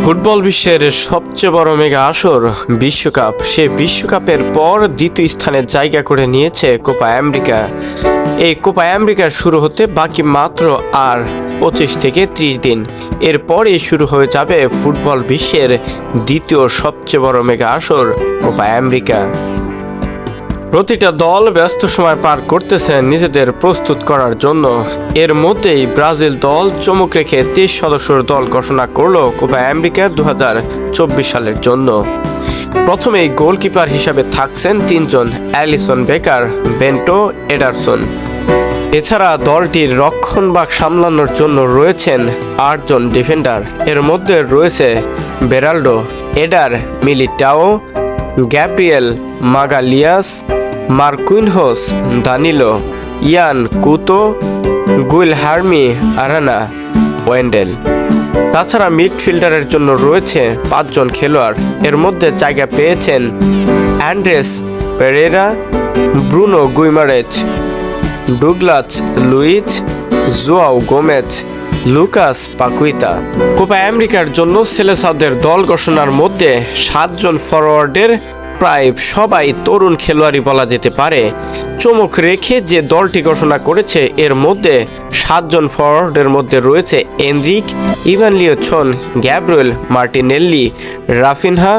Football বিশ্বের সবচেয়ে বড় মেগা আসর বিশ্বকাপ। সে বিশ্বকাপের পর দ্বিতীয় স্থানে জায়গা করে নিয়েছে কোপা আমেরিকা। এই কোপা আমেরিকা শুরু হতে বাকি মাত্র আর 25 থেকে 30 দিন। এরপরই শুরু হয়ে যাবে ফুটবল বিশ্বের দ্বিতীয় সবচেয়ে বড় মেগা আসর কোপা আমেরিকা। প্রতিটা দল ব্যস্ত সময় পার করতেছে নিজেদের প্রস্তুত করার জন্য। এর মধ্যেই ব্রাজিল দল চমক রেখে 23 সদস্যের দল ঘোষণা করলো কোপা আমেরিকা 2024 সালের জন্য। প্রথমেই গোলকিপার হিসাবে থাকছেন 3 জন: অ্যালিসন বেকার, বেন্টো এডারসন। এছাড়া দলটির রক্ষণভাগ সামলানোর জন্য রয়েছেন 8 জন ডিফেন্ডার। এর মধ্যে রয়েছে Beraldo, Eder Militao, Gabriel Magalhaes, Marquinhos, Danilo, Yan Couto, Guilherme Arana, Wendell. তাছাড়া মিডফিল্ডারের জন্য রয়েছে 5 জন খেলোয়াড়। এর মধ্যে জায়গা পেয়েছেন Andreas Pereira, Bruno Guimaraes, Douglas Luiz, Joao Gomes, Lucas Paqueta. Copa আমেরিকার জন্য সেলেসাওদের দল ঘোষণার মধ্যে 7 জন ফরওয়ার্ডের প্রায় সবাই তরুণ খেলোয়াড়ই বলা যেতে পারে। চমক রেখে যে দলটি ঘোষণা করেছে এর মধ্যে 7 জন ফরওয়ার্ডের মধ্যে রয়েছে Endrick, Evanilson, Gabriel Martinelli, Raphinha,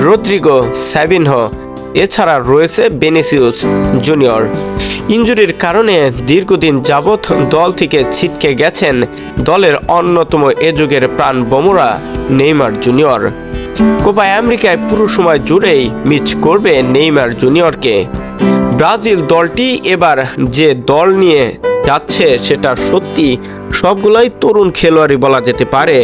Rodrygo Savinho. এছাড়া রয়েছে ভিনিসিয়াস জুনিয়র। ইনজুরির কারণে দীর্ঘদিন যাবৎ দল থেকে ছিটকে গেছেন দলের অন্যতম এ যুগের প্রাণ বোমরা নেইমার জুনিয়র। কোপা আমেরিকায় পুরো সময় জুড়েই মিস করবে নেইমার জুনিয়রকে। ব্রাজিল দলটি এবার যে দল নিয়ে যাচ্ছে সেটা সত্যি সবগুলাই তরুণ খেলোয়াড়ই বলা যেতে পারে।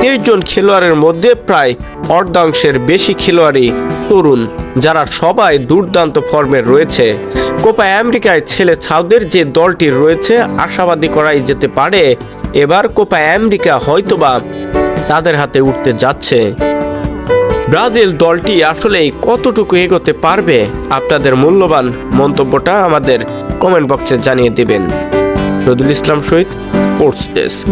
23 জন খেলোয়াড়ের মধ্যে প্রায় অর্ধাংশের বেশি খেলোয়াড়ই তরুণ, যারা সবাই দুর্দান্ত ফর্মে রয়েছে। কোপা আমেরিকায় ছেলে ছাউদের যে দলটি রয়েছে আশাবাদী করাই যেতে পারে এবার কোপা আমেরিকা হয়তোবা তাদের হাতে উঠতে যাচ্ছে। ব্রাজিল দলটি আসলেই কতটুকু এগোতে পারবে? আপনাদের মূল্যবান মন্তব্যটা আমাদের কমেন্ট বক্সে জানিয়ে দেবেন। শহীদুল ইসলাম শহীদ, স্পোর্টস ডেস্ক।